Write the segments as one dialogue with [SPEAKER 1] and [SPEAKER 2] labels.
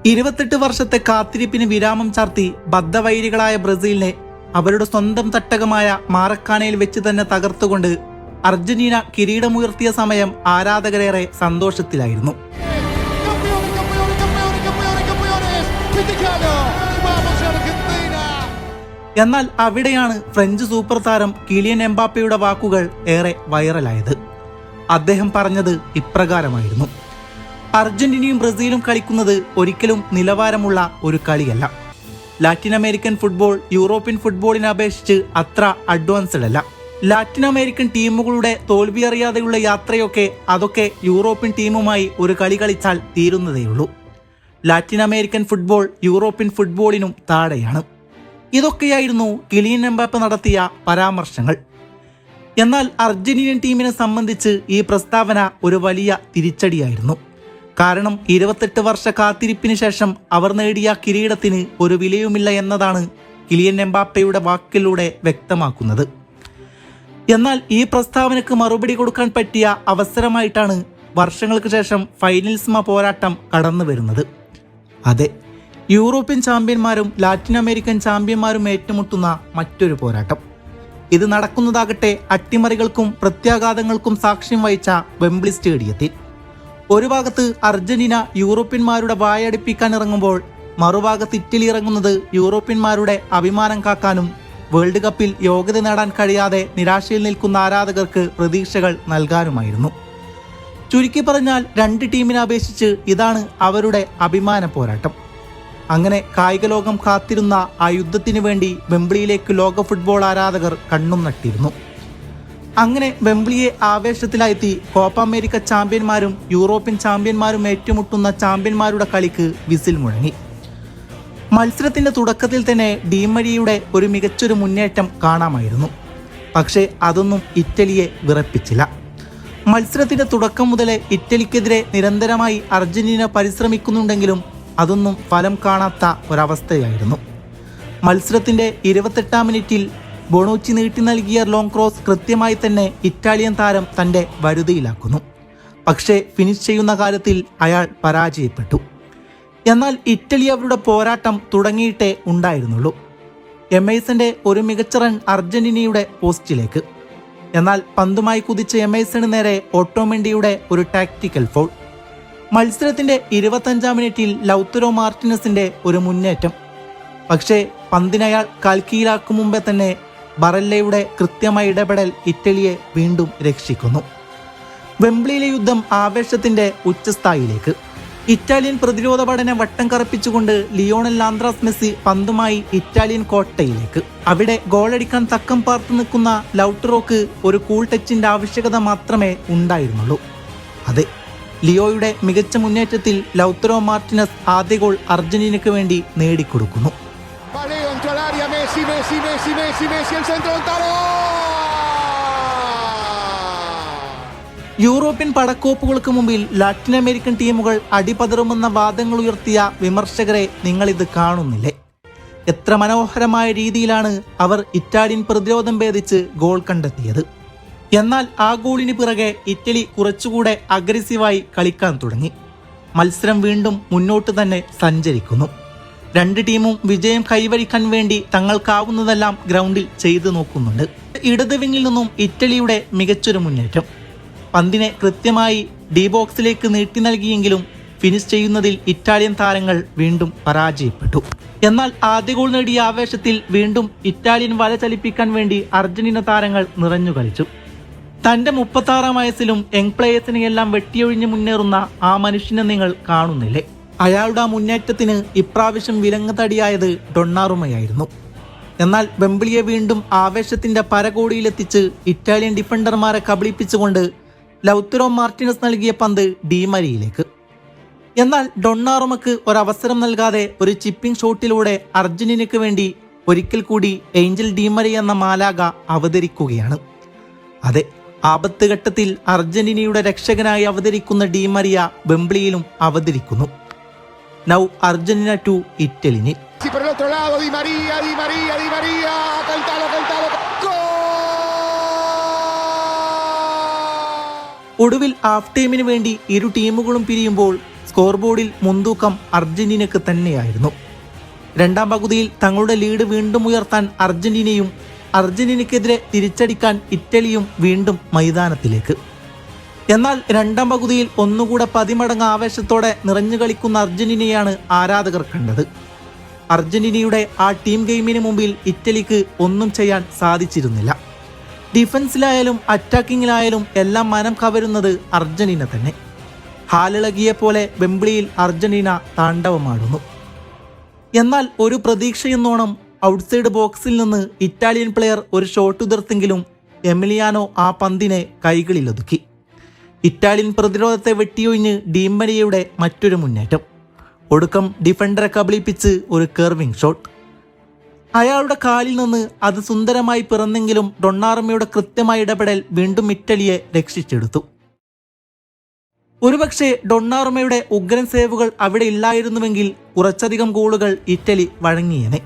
[SPEAKER 1] 28 വർഷത്തെ കാത്തിരിപ്പിന് വിരാമം ചാർത്തി ബദ്ധവൈരികളായ ബ്രസീലിനെ അവരുടെ സ്വന്തം തട്ടകമായ മാറക്കാനയിൽ വെച്ച് തന്നെ തകർത്തുകൊണ്ട് അർജന്റീന കിരീടമുയർത്തിയ സമയം ആരാധകരേറെ സന്തോഷത്തിലായിരുന്നു. എന്നാൽ അവിടെയാണ് ഫ്രഞ്ച് സൂപ്പർ താരം കിലിയൻ എംബാപ്പയുടെ വാക്കുകൾ ഏറെ വൈറലായത്. അദ്ദേഹം പറഞ്ഞത് ഇപ്രകാരമായിരുന്നു: അർജന്റീനയും ബ്രസീലും കളിക്കുന്നത് ഒരിക്കലും നിലവാരമുള്ള ഒരു കളിയല്ല. ലാറ്റിൻ അമേരിക്കൻ ഫുട്ബോൾ യൂറോപ്യൻ ഫുട്ബോളിനെ അപേക്ഷിച്ച് അത്ര അഡ്വാൻസ്ഡ് അല്ല. ലാറ്റിൻ അമേരിക്കൻ ടീമുകളുടെ തോൽവി അറിയാതെയുള്ള യാത്രയൊക്കെ അതൊക്കെ യൂറോപ്യൻ ടീമുമായി ഒരു കളി കളിച്ചാൽ തീരുന്നതേയുള്ളൂ. ലാറ്റിൻ അമേരിക്കൻ ഫുട്ബോൾ യൂറോപ്യൻ ഫുട്ബോളിനും താഴെയാണ്. ഇതൊക്കെയായിരുന്നു കിലിയൻ എംബാപ്പെ നടത്തിയ പരാമർശങ്ങൾ. എന്നാൽ അർജന്റീനൻ ടീമിനെ സംബന്ധിച്ച് ഈ പ്രസ്താവന ഒരു വലിയ തിരിച്ചടിയായിരുന്നു. കാരണം 28 വർഷ കാത്തിരിപ്പിന് ശേഷം അവർ നേടിയ കിരീടത്തിന് ഒരു വിലയുമില്ല എന്നതാണ് കിലിയൻ എംബാപ്പയുടെ വാക്കിലൂടെ വ്യക്തമാക്കുന്നത്. എന്നാൽ ഈ പ്രസ്താവനക്ക് മറുപടി കൊടുക്കാൻ പറ്റിയ അവസരമായിട്ടാണ് വർഷങ്ങൾക്ക് ശേഷം ഫൈനൽസ്മ പോരാട്ടം കടന്നു വരുന്നത്. അതെ, യൂറോപ്യൻ ചാമ്പ്യന്മാരും ലാറ്റിൻ അമേരിക്കൻ ചാമ്പ്യന്മാരും ഏറ്റുമുട്ടുന്ന മറ്റൊരു പോരാട്ടം. ഇത് നടക്കുന്നതാകട്ടെ അട്ടിമറികൾക്കും പ്രത്യാഘാതങ്ങൾക്കും സാക്ഷ്യം വഹിച്ച വെംബ്ലി സ്റ്റേഡിയത്തിൽ. ഒരു ഭാഗത്ത് അർജന്റീന യൂറോപ്യന്മാരുടെ വായടിപ്പിക്കാൻ ഇറങ്ങുമ്പോൾ മറുഭാഗത്ത് ഇറ്റലി ഇറങ്ങുന്നത് യൂറോപ്യന്മാരുടെ അഭിമാനം കാക്കാനും വേൾഡ് കപ്പിൽ യോഗ്യത നേടാൻ കഴിയാതെ നിരാശയിൽ നിൽക്കുന്ന ആരാധകർക്ക് പ്രതീക്ഷകൾ നൽകാനുമായിരുന്നു. ചുരുക്കി പറഞ്ഞാൽ രണ്ട് ടീമിനെ അപേക്ഷിച്ച് ഇതാണ് അവരുടെ അഭിമാന പോരാട്ടം. അങ്ങനെ കായിക ലോകം കാത്തിരുന്ന ആ യുദ്ധത്തിനു വേണ്ടി വെംബ്ലിയിലേക്ക് ലോക ഫുട്ബോൾ ആരാധകർ കണ്ണും നട്ടിരുന്നു. അങ്ങനെ വെംബ്ലിയെ ആവേശത്തിലായെത്തി കോപ്പ അമേരിക്ക ചാമ്പ്യന്മാരും യൂറോപ്യൻ ചാമ്പ്യന്മാരും ഏറ്റുമുട്ടുന്ന ചാമ്പ്യന്മാരുടെ കളിക്ക് വിസിൽ മുഴങ്ങി. മത്സരത്തിന്റെ തുടക്കത്തിൽ തന്നെ ഡീമരിയുടെ ഒരു മികച്ചൊരു മുന്നേറ്റം കാണാമായിരുന്നു. പക്ഷേ അതൊന്നും ഇറ്റലിയെ വിറപ്പിച്ചില്ല. മത്സരത്തിന്റെ തുടക്കം മുതലേ ഇറ്റലിക്കെതിരെ നിരന്തരമായി അർജന്റീന പരിശ്രമിക്കുന്നുണ്ടെങ്കിലും അതൊന്നും ഫലം കാണാത്ത ഒരവസ്ഥയായിരുന്നു. മത്സരത്തിന്റെ 28-ാം മിനിറ്റിൽ ബൊണൂച്ചി നീട്ടി നൽകിയ ലോങ് ക്രോസ് കൃത്യമായി തന്നെ ഇറ്റാലിയൻ താരം തന്റെ വരുതിയിലാക്കുന്നു. പക്ഷേ ഫിനിഷ് ചെയ്യുന്ന കാര്യത്തിൽ അയാൾ പരാജയപ്പെട്ടു. എന്നാൽ ഇറ്റലി അവരുടെ പോരാട്ടം തുടങ്ങിയിട്ടേ ഉണ്ടായിരുന്നുള്ളൂ. എമേഴ്സന്റെ ഒരു മികച്ച റൺ അർജന്റീനയുടെ പോസ്റ്റിലേക്ക്. എന്നാൽ പന്തുമായി കുതിച്ച എമേഴ്സന് നേരെ ഓട്ടോമെൻഡിയുടെ ഒരു ടാക്ടിക്കൽ ഫൗൾ. മത്സരത്തിന്റെ 25-ാം മിനിറ്റിൽ ലൗത്തരോ മാർട്ടിനസിന്റെ ഒരു മുന്നേറ്റം. പക്ഷേ പന്തിനയാൾ കാൽക്കീലാക്കും മുമ്പേ തന്നെ ബറല്ലയുടെ കൃത്യമായ ഇടപെടൽ ഇറ്റലിയെ വീണ്ടും രക്ഷിക്കുന്നു. വെംബ്ലിയിലെ യുദ്ധം ആവേശത്തിന്റെ ഉച്ചസ്ഥായിലേക്ക്. ഇറ്റാലിയൻ പ്രതിരോധ പടനെ വട്ടം കറപ്പിച്ചുകൊണ്ട് ലിയോണൽ ആന്ദ്രാസ് മെസ്സി പന്തുമായി ഇറ്റാലിയൻ കോട്ടയിലേക്ക്. അവിടെ ഗോളടിക്കാൻ തക്കം പാർത്തു നിൽക്കുന്ന ലൗട്ടറോക്ക് ഒരു കൂൾ ടച്ചിന്റെ ആവശ്യകത മാത്രമേ ഉണ്ടായിരുന്നുള്ളൂ. അതെ, ലിയോയുടെ മികച്ച മുന്നേറ്റത്തിൽ ലൗത്തരോ മാർട്ടിനസ് ആദ്യ ഗോൾ അർജന്റീനയ്ക്ക് വേണ്ടി നേടിക്കൊടുക്കുന്നു. യൂറോപ്യൻ പടക്കോപ്പുകൾക്ക് മുമ്പിൽ ലാറ്റിൻ അമേരിക്കൻ ടീമുകൾ അടിപതറുമെന്ന വാദങ്ങൾ ഉയർത്തിയ വിമർശകരെ നിങ്ങളിത് കാണുന്നില്ലേ? എത്ര മനോഹരമായ രീതിയിലാണ് അവർ ഇറ്റാലിയൻ പ്രതിരോധം ഭേദിച്ച് ഗോൾ കണ്ടെത്തിയത്. എന്നാൽ ആ ഗോളിന് പിറകെ ഇറ്റലി കുറച്ചുകൂടെ അഗ്രസീവായി കളിക്കാൻ തുടങ്ങി. മത്സരം വീണ്ടും മുന്നോട്ട് തന്നെ സഞ്ചരിക്കുന്നു. രണ്ട് ടീമും വിജയം കൈവരിക്കാൻ വേണ്ടി തങ്ങൾക്കാവുന്നതെല്ലാം ഗ്രൗണ്ടിൽ ചെയ്തു നോക്കുന്നുണ്ട്. ഇടത് വിങ്ങിൽ നിന്നും ഇറ്റലിയുടെ മികച്ചൊരു മുന്നേറ്റം. പന്തിനെ കൃത്യമായി ഡി ബോക്സിലേക്ക് നീട്ടി നൽകിയെങ്കിലും ഫിനിഷ് ചെയ്യുന്നതിൽ ഇറ്റാലിയൻ താരങ്ങൾ വീണ്ടും പരാജയപ്പെട്ടു. എന്നാൽ ആദ്യ ഗോൾ നേടിയ ആവേശത്തിൽ വീണ്ടും ഇറ്റാലിയൻ വല ചലിപ്പിക്കാൻ വേണ്ടി അർജന്റീന താരങ്ങൾ നിറഞ്ഞു കളിച്ചു. തന്റെ 36-ാം വയസ്സിലും യങ് പ്ലേയേഴ്സിനെയെല്ലാം വെട്ടിയൊഴിഞ്ഞ് മുന്നേറുന്ന ആ മനുഷ്യനെ നിങ്ങൾ കാണുന്നില്ലേ? അയാളുടെ ആ മുന്നേറ്റത്തിന് ഇപ്രാവശ്യം വിലങ്ങുതടിയായത് ഡൊണ്ണാറുമയായിരുന്നു. എന്നാൽ വെംബ്ലിയെ വീണ്ടും ആവേശത്തിന്റെ പരകോടിയിലെത്തിച്ച് ഇറ്റാലിയൻ ഡിഫൻഡർമാരെ കബളിപ്പിച്ചുകൊണ്ട് ലൗത്തരോ മാർട്ടിനസ് നൽകിയ പന്ത് ഡീമരിയിലേക്ക്. എന്നാൽ ഡൊണ്ണാറുമക്ക് ഒരവസരം നൽകാതെ ഒരു ചിപ്പിംഗ് ഷോട്ടിലൂടെ അർജന്റീനയ്ക്ക് വേണ്ടി ഒരിക്കൽ കൂടി ഏഞ്ചൽ ഡീമരി എന്ന മാലാക അവതരിക്കുകയാണ്. അതെ, ആപത്ത് ഘട്ടത്തിൽ അർജന്റീനയുടെ രക്ഷകനായി അവതരിക്കുന്ന ഡീമരിയ വെംബ്ലിയിലും അവതരിക്കുന്നു. നൗ അർജന്റീന ടു ഇറ്റലിന്. ഒടുവിൽ ഹാഫ് ടൈമിന് വേണ്ടി ഇരു ടീമുകളും പിരിയുമ്പോൾ സ്കോർ ബോർഡിൽ മുൻതൂക്കം അർജന്റീനയ്ക്ക് തന്നെയായിരുന്നു. രണ്ടാം പകുതിയിൽ തങ്ങളുടെ ലീഡ് വീണ്ടും ഉയർത്താൻ അർജന്റീനയ്ക്കെതിരെ തിരിച്ചടിക്കാൻ ഇറ്റലിയും വീണ്ടും മൈതാനത്തിലേക്ക്. എന്നാൽ രണ്ടാം പകുതിയിൽ ഒന്നുകൂടെ 10 മടങ്ങ് ആവേശത്തോടെ നിറഞ്ഞു കളിക്കുന്ന അർജന്റീനയാണ് ആരാധകർ കണ്ടത്. അർജന്റീനയുടെ ആ ടീം ഗെയിമിന് മുമ്പിൽ ഇറ്റലിക്ക് ഒന്നും ചെയ്യാൻ സാധിച്ചിരുന്നില്ല. ഡിഫൻസിലായാലും അറ്റാക്കിങ്ങിലായാലും എല്ലാം മനം കവരുന്നത് അർജന്റീന തന്നെ. ഹാലിളകിയ പോലെ വെംബ്ലിയിൽ അർജന്റീന താണ്ഡവമാടുന്നു. എന്നാൽ ഒരു പ്രതീക്ഷയെന്നോണം ഔട്ട്സൈഡ് ബോക്സിൽ നിന്ന് ഇറ്റാലിയൻ പ്ലെയർ ഒരു ഷോട്ട് ഉതിർത്തെങ്കിലും എമിലിയാനോ ആ പന്തിനെ കൈകളിലൊതുക്കി. ഇറ്റാലിയൻ പ്രതിരോധത്തെ വെട്ടിയൊഴിഞ്ഞ് ഡീമരിയയുടെ മറ്റൊരു മുന്നേറ്റം. ഒടുക്കം ഡിഫൻഡറെ കബളിപ്പിച്ച് ഒരു കർവിംഗ് ഷോട്ട്. അയാളുടെ കാലിൽ നിന്ന് അത് സുന്ദരമായി പിറന്നെങ്കിലും ഡൊണ്ണാറുമ്മയുടെ കൃത്യമായ ഇടപെടൽ വീണ്ടും ഇറ്റലിയെ രക്ഷിച്ചെടുത്തു. ഒരുപക്ഷെ ഡൊണ്ണാറുമ്മയുടെ ഉഗ്രൻ സേവുകൾ അവിടെ ഇല്ലായിരുന്നുവെങ്കിൽ കുറച്ചധികം ഗോളുകൾ ഇറ്റലി വഴങ്ങിയേനെ.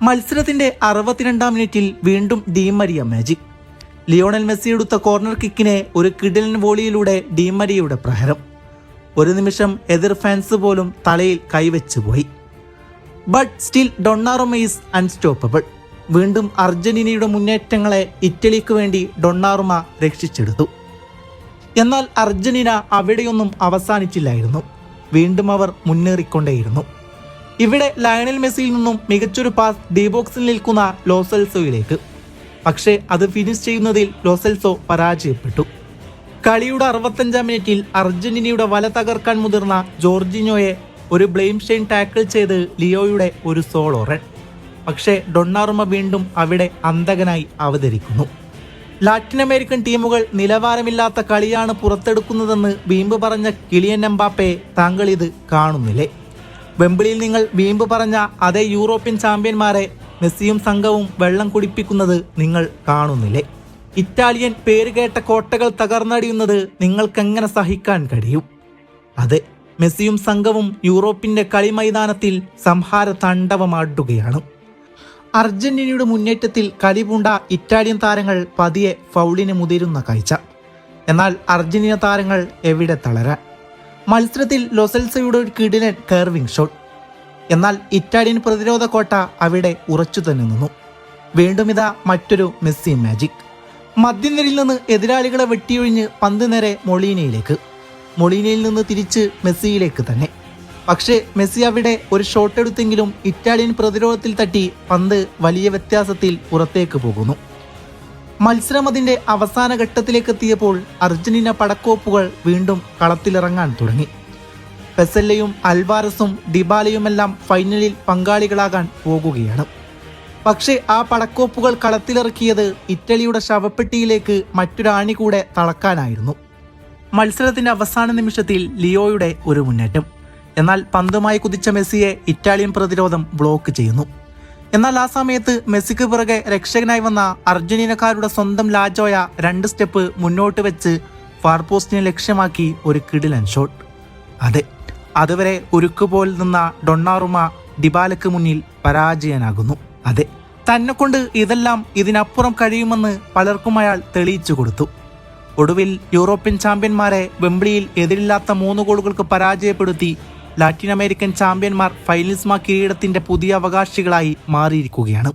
[SPEAKER 1] മത്സരത്തിന്റെ 62-ാം മിനിറ്റിൽ വീണ്ടും ഡീമരിയ മാജിക്. ലിയോണൽ മെസ്സി എടുത്ത കോർണർ കിക്കിനെ ഒരു കിടിലൻ വോളിയിലൂടെ ഡീമരിയയുടെ പ്രഹരം. ഒരു നിമിഷം എതിർ ഫാൻസ് പോലും തലയിൽ കൈവച്ചുപോയി. But still Donnarumma is unstoppable. വീണ്ടും അർജന്റീനയുടെ മുന്നേറ്റങ്ങളെ ഇറ്റലിക്ക് വേണ്ടി ഡൊണ്ണാറുമ്മ രക്ഷിച്ചെടുത്തു. എന്നാൽ അർജന്റീന അവിടെയൊന്നും അവസാനിച്ചില്ലായിരുന്നു. വീണ്ടും അവർ മുന്നേറിക്കൊണ്ടേയിരുന്നു. ഇവിടെ ലയണൽ മെസ്സിയിൽ നിന്നും മികച്ചൊരു പാസ് ഡി ബോക്സിൽ നിൽക്കുന്ന ലോസെൽസോയിലേക്ക്. പക്ഷേ അത് ഫിനിഷ് ചെയ്യുന്നതിൽ ലോസെൽസോ പരാജയപ്പെട്ടു. കളിയുടെ 65-ാം മിനിറ്റിൽ അർജന്റീനയുടെ വല തകർക്കാൻ മുതിർന്ന ജോർജിഞ്ഞോയെ ഒരു ബ്ലെയിം ഷെയ്ൻ ടാക്കിൾ ചെയ്ത് ലിയോയുടെ ഒരു സോളോ റൺ. പക്ഷേ ഡൊണ്ണാറുമ്മ വീണ്ടും അവിടെ അന്തകനായി അവതരിക്കുന്നു. ലാറ്റിൻ അമേരിക്കൻ ടീമുകൾ നിലവാരമില്ലാത്ത കളിയാണ് പുറത്തെടുക്കുന്നതെന്ന് വീമ്പ് പറഞ്ഞ കിലിയൻ എംബാപ്പെ താങ്കൾ ഇത് കാണുന്നില്ലേ? വെംബ്ലിയിൽ നിങ്ങൾ വീമ്പ് പറഞ്ഞ അതേ യൂറോപ്യൻ ചാമ്പ്യന്മാരെ മെസ്സിയും സംഘവും വെള്ളം കുടിപ്പിക്കുന്നത് നിങ്ങൾ കാണുന്നില്ലേ? ഇറ്റാലിയൻ പേരുകേട്ട കോട്ടകൾ തകർന്നടിയുന്നത് നിങ്ങൾക്കെങ്ങനെ സഹിക്കാൻ കഴിയും? അതെ, മെസ്സിയും സംഘവും യൂറോപ്പിന്റെ കളിമൈതാനത്തിൽ സംഹാര താണ്ഡവമാടുകയാണ്. അർജന്റീനയുടെ മുന്നേറ്റത്തിൽ കലിപൂണ്ട ഇറ്റാലിയൻ താരങ്ങൾ പതിയെ ഫൗളിന് മുതിരുന്ന കാഴ്ച. എന്നാൽ അർജന്റീന താരങ്ങൾ എവിടെ തളരാൻ? മത്സരത്തിൽ ലൊസെൽസോയുടെ ഒരു കിടിലൻ കർവിംഗ് ഷോട്ട്. എന്നാൽ ഇറ്റാലിയൻ പ്രതിരോധ കോട്ട അവിടെ ഉറച്ചു തന്നെ നിന്നു. വീണ്ടും ഇതാ മറ്റൊരു മെസ്സി മാജിക്. മധ്യനിരയിൽ നിന്ന് എതിരാളികളെ വെട്ടിയൊഴിഞ്ഞ് പന്ത് നേരെ മൊളീനയിൽ നിന്ന് തിരിച്ച് മെസ്സിയിലേക്ക് തന്നെ. പക്ഷേ മെസ്സി അവിടെ ഒരു ഷോട്ട് എടുത്തെങ്കിലും ഇറ്റാലിയൻ പ്രതിരോധത്തിൽ തട്ടി പന്ത് വലിയ വ്യത്യാസത്തിൽ പുറത്തേക്ക് പോകുന്നു. മത്സരം അതിൻ്റെ അവസാന ഘട്ടത്തിലേക്ക് എത്തിയപ്പോൾ അർജന്റീന പടക്കോപ്പുകൾ വീണ്ടും കളത്തിലിറങ്ങാൻ തുടങ്ങി. പെസല്ലയും അൽവാരസും ഡിബാലയുമെല്ലാം ഫൈനലിൽ പങ്കാളികളാകാൻ പോകുകയാണ്. പക്ഷേ ആ പടക്കോപ്പുകൾ കളത്തിലിറക്കിയത് ഇറ്റലിയുടെ ശവപ്പെട്ടിയിലേക്ക് മറ്റൊരാണി കൂടെ തളക്കാനായിരുന്നു. മത്സരത്തിന്റെ അവസാന നിമിഷത്തിൽ ലിയോയുടെ ഒരു മുന്നേറ്റം. എന്നാൽ പന്തുമായി കുതിച്ച മെസ്സിയെ ഇറ്റാലിയൻ പ്രതിരോധം ബ്ലോക്ക് ചെയ്യുന്നു. എന്നാൽ ആ സമയത്ത് മെസ്സിക്ക് പിറകെ രക്ഷകനായി വന്ന അർജന്റീനക്കാരുടെ സ്വന്തം ലാജോയ 2 സ്റ്റെപ്പ് മുന്നോട്ട് വെച്ച് ഫാർ പോസ്റ്റിനെ ലക്ഷ്യമാക്കി ഒരു കിടിലൻ ഷോട്ട്. അതെ, അതുവരെ ഉരുക്കുപോൽ നിന്ന ഡൊണ്ണാറുമ്മ ഡിബാലയ്ക്ക് മുന്നിൽ പരാജയനാകുന്നു. അതെ, തന്നെ കൊണ്ട് ഇതിനപ്പുറം കഴിയുമെന്ന് പലർക്കും അയാൾ തെളിയിച്ചു കൊടുത്തു. ഒടുവിൽ യൂറോപ്യൻ ചാമ്പ്യന്മാരെ വെംബ്ലിയിൽ എതിരില്ലാത്ത 3 ഗോളുകൾക്ക് പരാജയപ്പെടുത്തി ലാറ്റിൻ അമേരിക്കൻ ചാമ്പ്യന്മാർ ഫൈനൽസ് കിരീടത്തിന്റെ പുതിയ അവകാശികളായി മാറിയിരിക്കുകയാണ്.